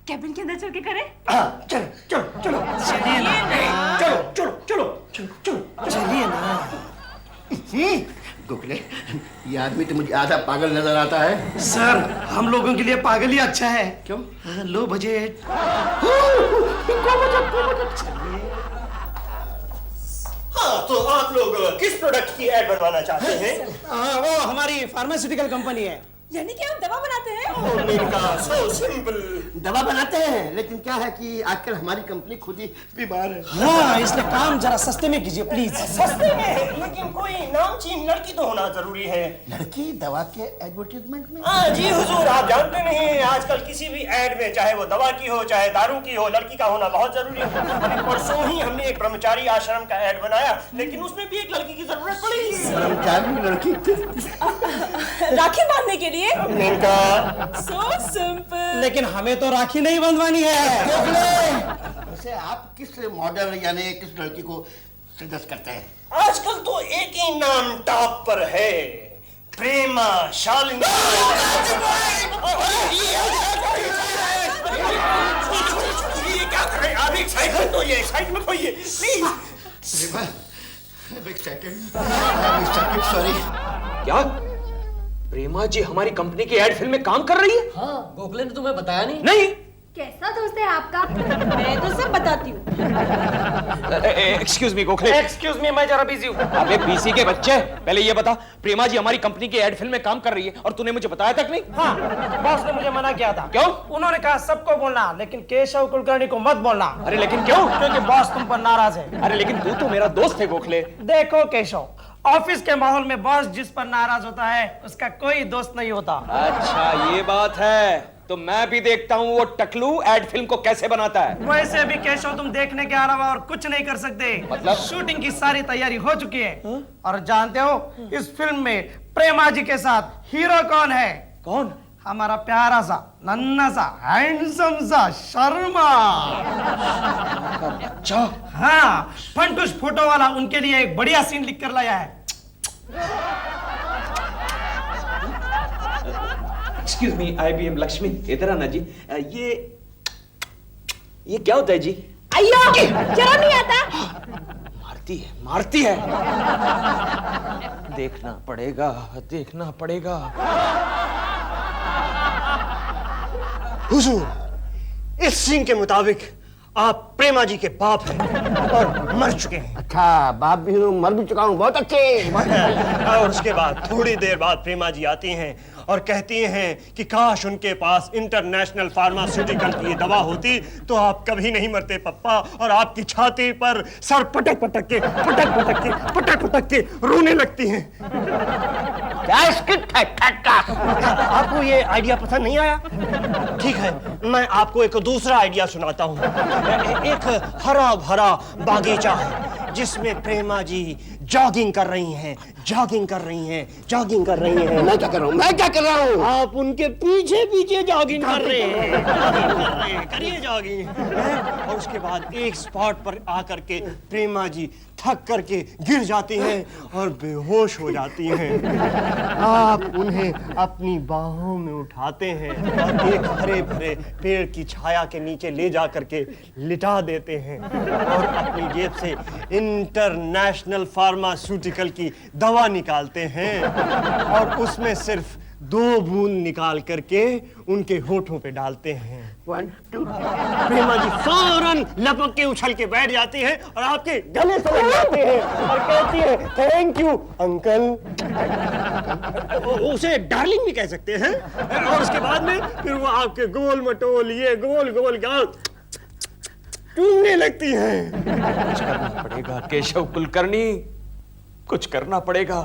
कैबिन के अंदर चल के करें? हाँ, चलो चलो चलो चलिए ना, चलो चलो चलो चलो चलो चलिए ना। गोखले, ये आदमी तो मुझे आधा पागल नजर आता है। सर, हम लोगों के लिए पागल ही अच्छा है। क्यों? Low budget. हाँ, तो आप लोग किस प्रोडक्ट की ऐड बनवाना चाहते हैं? वो हमारी फार्मास्यूटिकल कंपनी है। यानी कि आप दवा बनाते हैं? So simple. दवा बनाते हैं, लेकिन क्या है कि आजकल हमारी कंपनी खुद ही बीमार है। हाँ, इसलिए काम जरा सस्ते में कीजिए प्लीज। सस्ते में, लेकिन कोई नामचीन लड़की तो होना जरूरी है। लड़की दवा के एडवर्टीजमेंट में? हाँ जी हुजूर, आप जानते नहीं, आजकल किसी भी एड में, चाहे वो दवा की हो चाहे दारू की हो, लड़की का होना बहुत जरूरी है। अभी परसों ही हमने एक ब्रह्मचारी आश्रम का एड बनाया, लेकिन उसमें भी एक लड़की की जरूरत पड़ेगी। ब्रह्मचारी लड़की? राखी बांधने के लिए? So simple. लेकिन हमें तो राखी नहीं बंधवानी है। वैसे आप किस मॉडल यानी किस लड़की को सजेस्ट करते हैं? आजकल तो एक ही नाम टॉप पर है, प्रेमा शालिनी। ये क्या कर रहे हैं आप? एक साइड में होइए, साइड में होइए प्लीज। सॉरी। क्या प्रेमा जी हमारी कंपनी की एड फिल्म में काम कर रही है? हाँ, गोखले ने तुम्हें बताया नहीं? नहीं। कैसा दोस्त है आपका? मैं तो सब बताती हूँ। Excuse me Gokhale. एक्सक्यूज मी, मैं जरा बिजी हूँ। अबे बीसी के बच्चे, पहले ये बता, प्रेमा जी हमारी कंपनी की एड फिल्म में काम कर रही है और तूने मुझे बताया तक नहीं? हाँ, बॉस ने मुझे मना किया था। क्यों? उन्होंने कहा सबको बोलना, लेकिन केशव कुलकर्णी को मत बोलना। अरे लेकिन क्यों? क्योंकि बॉस तुम पर नाराज है। अरे लेकिन तू तो मेरा दोस्त है गोखले। देखो केशव, ऑफिस के माहौल में बॉस जिस पर नाराज होता है उसका कोई दोस्त नहीं होता। अच्छा ये बात है, तो मैं भी देखता हूँ वो टकलू एड फिल्म को कैसे बनाता है। वैसे भी केशव तुम देखने के अलावा और कुछ नहीं कर सकते। मतलब? शूटिंग की सारी तैयारी हो चुकी है। और जानते हो इस फिल्म में प्रेमा जी के साथ हीरो कौन है? कौन? हमारा प्यारा सा, नन्हा सा, हैंडसम सा शर्मा। अच्छा। हाँ, फंटूश फोटो वाला उनके लिए एक बढ़िया सीन लिख कर लाया है। एक्सक्यूज मी, IBM लक्ष्मी, इधर आना जी। ये क्या होता है जी? अय्यो, शर्म नहीं आता? मारती है। देखना पड़ेगा, देखना पड़ेगा। हुजूर, इस सीन के मुताबिक आप प्रेमा जी के बाप हैं और मर चुके हैं। अच्छा, बाप भी हूँ, मर भी चुका हूँ, बहुत अच्छे। और उसके बाद थोड़ी देर बाद प्रेमा जी आती हैं और कहती हैं कि काश उनके पास इंटरनेशनल फार्मास्यूटिकल की दवा होती तो आप कभी नहीं मरते पप्पा, और आपकी छाती पर सर पटक पटक के रोने लगती हैं। क्या स्क्रिप्ट है? आपको ये आइडिया पसंद नहीं आया? ठीक है, मैं आपको एक दूसरा आइडिया सुनाता हूँ। एक हरा भरा बागीचा है जिसमें प्रेमा जी जॉगिंग कर रही हैं। मैं क्या कर रहा हूँ? मैं क्या कर रहा हूँ? आप उनके पीछे पीछे जॉगिंग कर रहे हैं। करिए जॉगिंग। और उसके बाद एक स्पॉट पर आकर के प्रेमा जी थक करके गिर जाती हैं और बेहोश हो जाती हैं। आप उन्हें अपनी बाहों में उठाते हैं और एक हरे भरे पेड़ की छाया के नीचे ले जा करके लिटा देते हैं और अपनी जेब से इंटरनेशनल फार्मास्यूटिकल की दवा निकालते हैं और उसमें सिर्फ 2 बूंद निकाल करके उनके होठों पे डालते हैं। 1 2 प्रेमा जी फौरन लपक के उछल के बैठ जाती है और आपके गले से लग जाती है और कहती है थैंक यू अंकल। उसे डार्लिंग भी कह सकते हैं। और उसके बाद में फिर वो आपके गोल मटोल ये गोल गोल गाल चूमने लगती हैं। कुछ करना पड़ेगा केशव कुलकर्णी, कुछ करना पड़ेगा।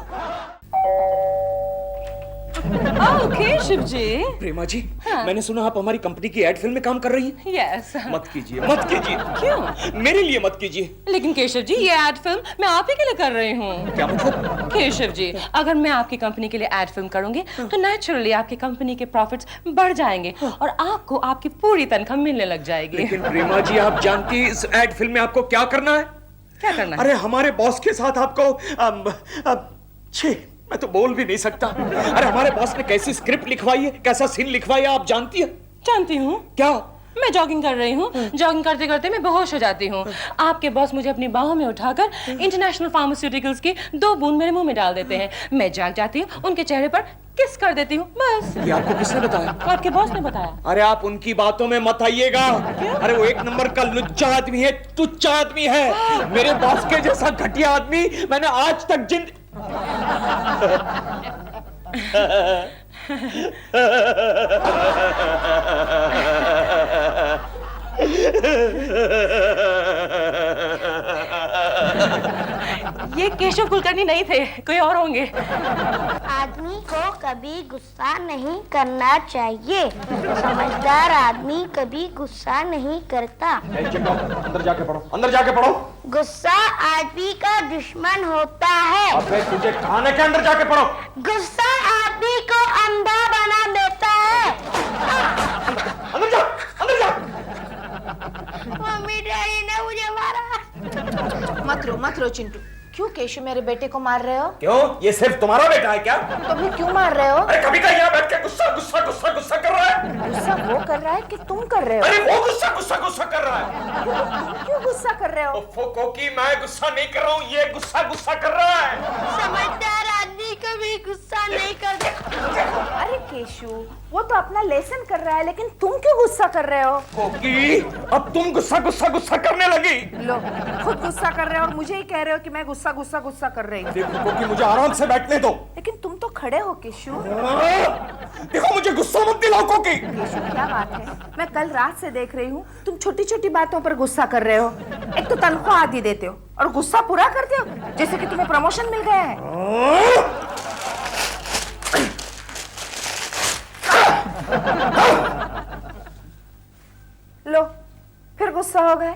केशव जी। प्रेमा जी, मैंने सुना आप हमारी कंपनी की एड फिल्म में काम कर रही हैं। यस। मत कीजिए, मत कीजिए। क्यों? मेरे लिए मत कीजिए। लेकिन केशव जी, ये एड फिल्म मैं आप ही के लिए कर रही हूँ। क्या मतलब? केशव जी, अगर मैं आपकी कंपनी के लिए एड फिल्म करूंगी तो नेचुरली आपकी कंपनी के प्रॉफिट्स बढ़ जाएंगे और आपको आपकी पूरी तनख्वाह मिलने लग जाएगी। लेकिन प्रेमा जी, आप जानती हैं इस एड फिल्म में आपको क्या करना है? क्या करना है? अरे हमारे बॉस के साथ आपको छी, मैं तो बोल भी नहीं सकता। अरे हमारे बॉस ने कैसी स्क्रिप्ट लिखवाई है, कैसा सीन लिखवाई है, आप जानती है? जानती हूँ। क्या? मैं जॉगिंग कर रही हूँ, जॉगिंग करते करते मैं बेहोश हो जाती हूँ। आपके बॉस मुझे अपनी बाहों में उठाकर इंटरनेशनल फार्मास्यूटिकल्स की 2 बूंद मेरे मुंह में डाल देते हैं। मैं जाग जाती हूँ, उनके चेहरे पर किस कर देती हूँ, बस। ये आपको किसने बताया? आपके बॉस ने बताया। अरे आप उनकी बातों में मत आइएगा। अरे वो 1 नंबर का लुच्चा आदमी है, तुच्चा आदमी है। मेरे बॉस के जैसा घटिया आदमी मैंने आज तक ये केशव कुलकर्णी नहीं थे, कोई और होंगे। आदमी को कभी गुस्सा नहीं करना चाहिए। समझदार आदमी कभी गुस्सा नहीं करता। अंदर जाके पढ़ो, अंदर जाके पढ़ो। गुस्सा आदमी का दुश्मन होता है। अबे तुझे खाने के अंदर जाके पढ़ो। गुस्सा आदमी को अंधा बना देता है। अंदर जा, अंदर जा। मम्मी डैडी ने मुझे मारा। मत रो चिंटू। क्यों केशु मेरे बेटे को मार रहे हो? क्यों? ये सिर्फ तुम्हारा बेटा है क्या? तो फिर क्यों मार रहे हो? अरे कभी का यहाँ बैठ के गुस्सा गुस्सा गुस्सा गुस्सा कर रहा है। गुस्सा वो कर रहा है कि तुम कर रहे हो? अरे वो गुस्सा गुस्सा गुस्सा कर रहा है। तुम क्यों गुस्सा कर रहे हो? कोकी, मैं गुस्सा नहीं कर रहा हूँ, ये गुस्सा गुस्सा कर रहा है। समझदार आदमी कभी गुस्सा नहीं करता। अरे केशु, वो तो अपना लेसन कर रहा है, लेकिन तुम क्यों गुस्सा कर रहे हो? कोकी, अब तुम गुस्सा गुस्सा गुस्सा करने लगी। लो, खुद गुस्सा कर रहे हो और मुझे ही कह रहे हो कि मैं गुस्सा गुस्सा गुस्सा कर रही हूँ। देखो कोकी, मुझे आराम से बैठने दो। लेकिन तुम तो खड़े हो केशु। देखो मुझे गुस्सा मत दिलाओ कोकी। केशु, क्या बात है? मैं कल रात से देख रही हूँ, तुम छोटी छोटी बातों पर गुस्सा कर रहे हो। एक तो तनख्वाह आधी देते हो और गुस्सा पूरा करते हो, जैसे कि तुम्हें प्रमोशन मिल गया है। लो, फिर गुस्सा हो गए।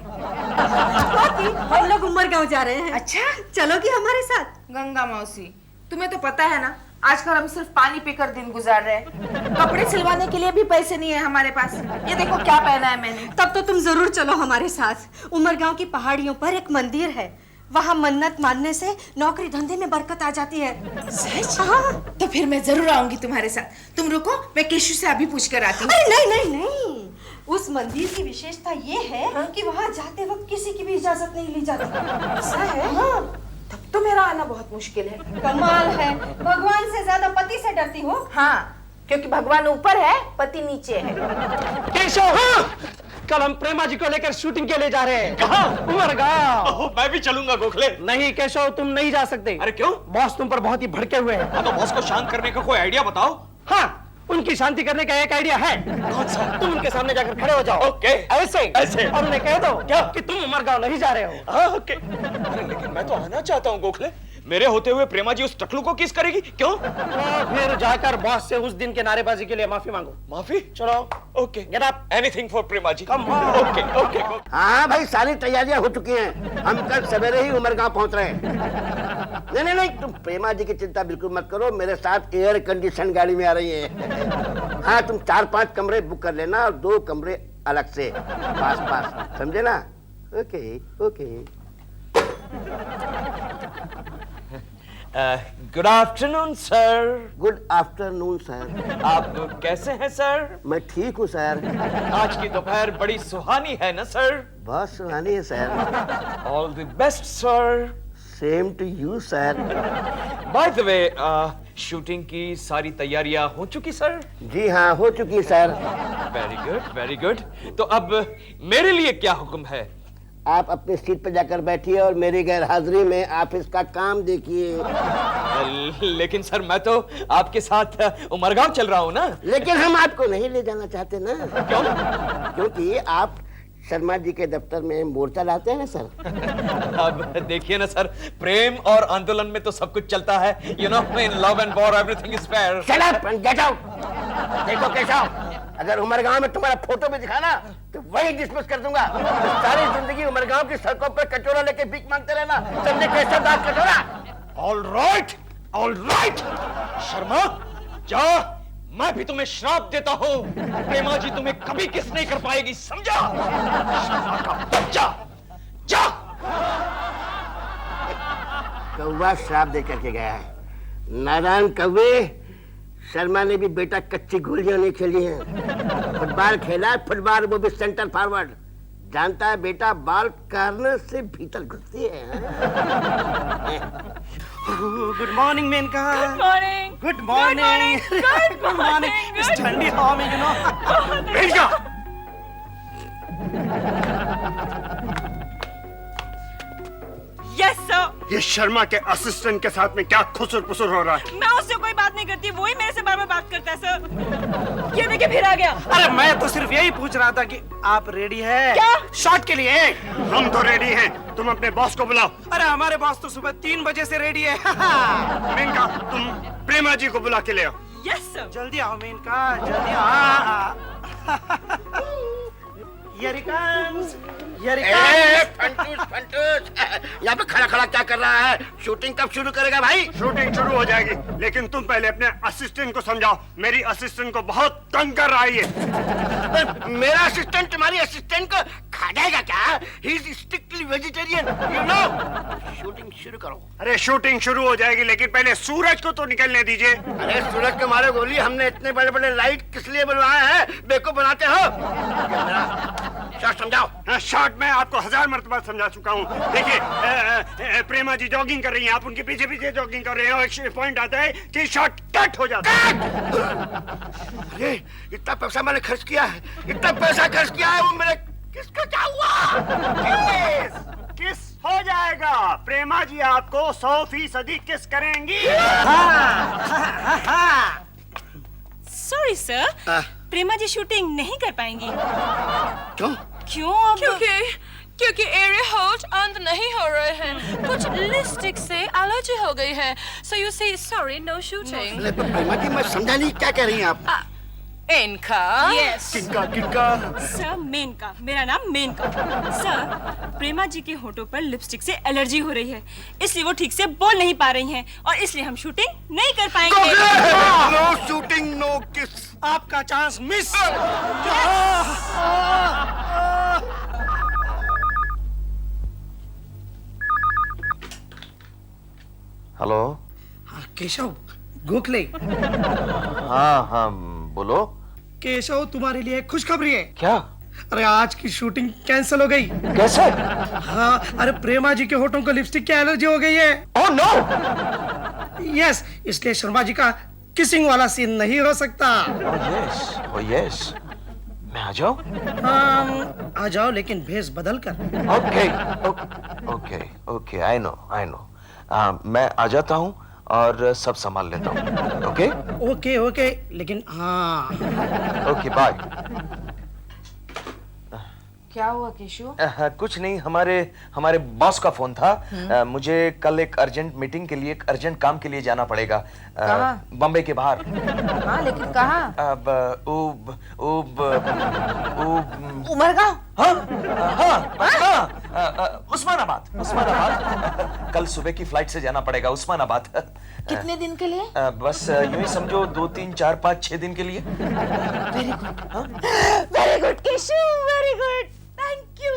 हम लोग उमरगांव जा रहे हैं। अच्छा, चलोगी हमारे साथ? गंगा मौसी, तुम्हें तो पता है ना, आजकल हम सिर्फ पानी पीकर दिन गुजार रहे हैं। कपड़े सिलवाने के लिए भी पैसे नहीं है हमारे पास। ये देखो क्या पहना है मैंने। तब तो तुम जरूर चलो हमारे साथ। उमरगांव की पहाड़ियों पर एक मंदिर है, वहाँ मन्नत मानने से नौकरी धंधे में बरकत आ जाती है। सच? हाँ। तो फिर मैं जरूर आऊंगी तुम्हारे साथ। तुम रुको, मैं केशु से अभी पूछ कर आती हूँ। अरे नहीं नहीं नहीं, उस मंदिर की विशेषता ये है कि वहाँ जाते वक्त किसी की भी इजाजत नहीं ली जाती। ऐसा है? हाँ। तब तो मेरा आना बहुत मुश्किल है। कमाल है, भगवान से ज्यादा पति से डरती हो? हाँ, क्योंकि भगवान ऊपर है, पति नीचे है। केशव, कल हम प्रेमा जी को लेकर शूटिंग के लिए जा रहे हैं। कहाँ? उमरगांव। मैं भी चलूंगा गोखले। नहीं केशव, तुम नहीं जा सकते। अरे क्यों? बॉस तुम पर बहुत ही भड़के हुए हैं। तो बॉस को शांत करने का कोई आइडिया बताओ। हाँ, उनकी शांति करने का एक आइडिया है। कौन सा? तुम उनके सामने जाकर खड़े हो जाओ। ओके। ऐसे ऐसे। और उन्हें कह दो क्या? कि तुम उमरगांव नहीं जा रहे हो। हाँ, ओके। अरे लेकिन मैं तो आना चाहता हूँ गोखले। मेरे होते हुए प्रेमा जी उस टकलू को किस करेगी? क्यों? तो फिर जाकर बॉस से उस दिन के नारेबाजी के लिए माफी मांगो। माफी? चलो, okay. Get up. Anything for Prema ji. Come on. Okay okay. हाँ भाई, सारी तैयारियां हो चुकी हैं। हम कल सवेरे ही उमरगांव पहुंच रहे हैं। नहीं नहीं नहीं, तुम प्रेमा जी की चिंता बिल्कुल मत करो, मेरे साथ एयर कंडीशन गाड़ी में आ रही है। हाँ, तुम 4-5 कमरे बुक कर लेना और 2 कमरे अलग से पास, समझे ना? Okay okay. Good afternoon sir. Good afternoon sir. आप कैसे हैं सर? मैं ठीक हूँ सर। आज की दोपहर बड़ी सुहानी है ना सर? बहुत सुहानी है sir. All the best sir. Same to you sir. By the way, shooting की सारी तैयारियां हो चुकी सर? जी हाँ, हो चुकी sir. Very good very good. तो अब मेरे लिए क्या हुक्म है? आप अपनी सीट पर जाकर बैठिए और मेरी गैर हाजिरी में आप इसका काम देखिए। लेकिन सर, मैं तो आपके साथ उमरगांव चल रहा हूँ ना। लेकिन हम आपको नहीं ले जाना चाहते ना। क्यों? क्योंकि आप शर्मा जी के दफ्तर में मोर्चा लाते हैं ना सर। अब देखिए ना सर, प्रेम और आंदोलन में तो सब कुछ चलता है। You know, in love and war everything is fair. Shut up and get out. देखो केशव, अगर उमरगांव में तुम्हारा फोटो भी दिखाना तो वही डिसमिस कर दूंगा। तो सारी जिंदगी उमरगांव की सड़कों पर कचोरा लेके भीख मांगते रहना। समझे केशव दास कचोरा? All right. शर्मा, जा, मैं भी तुम्हें श्राप देता हूँ। प्रेमा जी तुम्हें कभी किस नहीं कर पाएगी, समझा? शर्मा का बच्चा, जा। कौवा श्राप दे करके गया है। नारायण कौवे, शर्मा ने भी बेटा कच्ची गोलियां नहीं खेली हैं। फुटबॉल खेला है, फुटबॉल, वो भी सेंटर फॉरवर्ड। जानता है बेटा, बॉल कॉर्नर से भीतर घुसती है। Good morning Menaka. Good morning. Good morning. Good morning. इस ठंडी हवा में, you know. Menaka, yes sir. ये शर्मा के असिस्टेंट के साथ में क्या खुसुर पुसुर हो रहा है? मैं उससे कोई बात नहीं करती, वही मेरे से बार बार बात करता है सर। ये देखिए फिर आ गया। अरे मैं तो सिर्फ यही पूछ रहा था कि आप रेडी है क्या? शॉट के लिए? हम तो रेडी हैं, तुम अपने बॉस को बुलाओ। अरे हमारे बॉस तो सुबह 3 बजे से रेडी है। मेनका, तुम प्रेमा जी को बुला के ले आओ। Yes sir. जल्दी आओ मेनका, जल्दी आओ। Here he comes, here he comes. फंटूस यहाँ पे खड़ा खड़ा क्या कर रहा है? शूटिंग कब शुरू करेगा भाई? शूटिंग शुरू हो जाएगी, लेकिन तुम पहले अपने असिस्टेंट को समझाओ। मेरी असिस्टेंट को बहुत तंग कर रहा है ये। मेरा असिस्टेंट तुम्हारी असिस्टेंट को खा जाएगा क्या? He is strictly vegetarian, you know? Shooting शुरू करो। अरे शूटिंग शुरू हो जाएगी, लेकिन पहले सूरज को तो निकलने दीजिए। अरे सूरज के मारे गोली, हमने इतने बड़े बड़े लाइट किस लिए बनवाए हैं? बेवकूफ बनाते हो? शॉट समझाओ। शॉट मैं आपको 1000 मरतबा समझा चुका हूँ। देखिए प्रेमा जी जॉगिंग कर रही हैं, आप उनके पीछे पीछे जॉगिंग कर रहे हैं, और एक पॉइंट आता है कि शॉट कट हो जाता है। अरे इतना पैसा मैंने खर्च किया है, इतना पैसा खर्च किया है, वो मेरे किसका क्या हुआ? किस हो जाएगा। प्रेमा जी आपको 100% किस करेंगी। सॉरी सर, प्रेमा जी शूटिंग नहीं कर पाएंगी। क्यों? क्यों? क्योंकि एरिया होल्ड अंत नहीं हो रहे हैं, कुछ लिपस्टिक से एलर्जी हो गई है। सो यू से सॉरी, नो शूटिंग। अरे प्रेमा जी मैं समझा नहीं, क्या कह रही हैं आप? इनका? यस। किनका? सर मेनका, मेरा नाम मेनका। सर प्रेमा जी के होठों पर लिपस्टिक से एलर्जी हो रही है, इसलिए वो ठीक से बोल नहीं पा रही हैं, और इसलिए हम शूटिंग नहीं कर पाएंगे। नो शूटिंग, नो किस। आपका चांस मिस। हेलो। हाँ केशव, गोखले। हाँ बोलो। केशव तुम्हारे लिए खुशखबरी है। क्या? अरे आज की शूटिंग कैंसिल हो गई। कैसे? हाँ, अरे प्रेमा जी के होठों को लिपस्टिक की एलर्जी हो गई है। Oh no. यस, इसलिए शर्मा जी का किसिंग वाला सीन नहीं हो सकता। ओह यस, मैं आ जाऊं? हाँ, आ जाओ, लेकिन भेष बदल कर। Okay, I know. मैं आ जाता हूँ और सब संभाल लेता हूँ। ओके, लेकिन हाँ। Okay bye. क्या हुआ केशु? कुछ नहीं, हमारे बॉस का फोन था। मुझे कल एक अर्जेंट मीटिंग के लिए, एक अर्जेंट काम के लिए जाना पड़ेगा। बम्बई के बाहर। हाँ, लेकिन कहाँ? उमरगांव? उस्मानाबाद। कल सुबह की फ्लाइट से जाना पड़ेगा उस्मानाबाद। कितने दिन के लिए? बस यूं ही समझो 2, 3, 4, 5, 6 दिन के लिए। Very good Keshu, very good, thank you.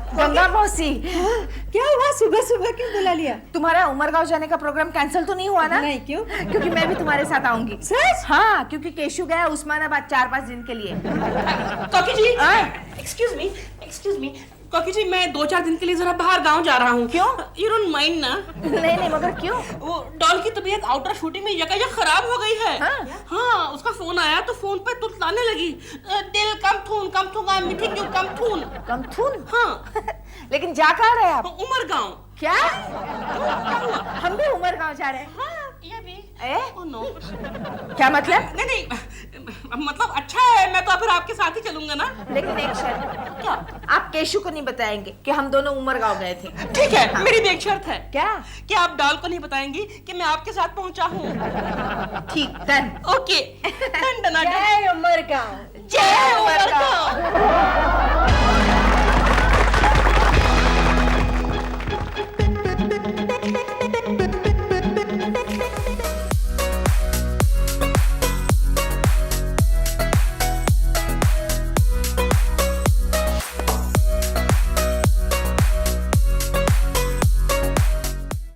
Ganga मौसी, क्या हुआ? सुबह सुबह क्यों बुला लिया? तुम्हारा उमरगांव जाने का प्रोग्राम कैंसिल तो नहीं हुआ ना? नहीं, क्यों? क्योंकि मैं भी तुम्हारे साथ आऊंगी। सच? हाँ, क्योंकि केशु गया उस्मानाबाद 4-5 दिन के लिए। कॉकी जी, एक्सक्यूज मी कॉकी जी, मैं 2-4 दिन के लिए जरा बाहर गांव जा रहा हूँ। क्यों? यू डोंट माइंड ना? नहीं, मगर क्यों? वो डॉल की तबीयत आउटर शूटिंग में यकायक खराब हो गई है। हाँ, उसका फोन आया तो फोन पे तुतलाने लगी, दिल कम थून, आई मीटिंग यू कम थून। हाँ। लेकिन जा कहाँ रहे आप? उमरगांव। क्या? हम भी उमरगांव जा रहे हैं। हाँ, ये भी। Oh no. क्या मतलब? नहीं, मतलब अच्छा है, मैं तो फिर आपके साथ ही चलूंगा ना। लेकिन एक शर्त। क्या? आप केशु को नहीं बताएंगे कि हम दोनों उमरगांव गए थे। ठीक है, हाँ। मेरी भी एक शर्त है। क्या? कि आप डॉल को नहीं बताएंगी कि मैं आपके साथ पहुंचा हूँ। ठीक, डन। Okay, done. जय उमरगांव। जय उमरगांव।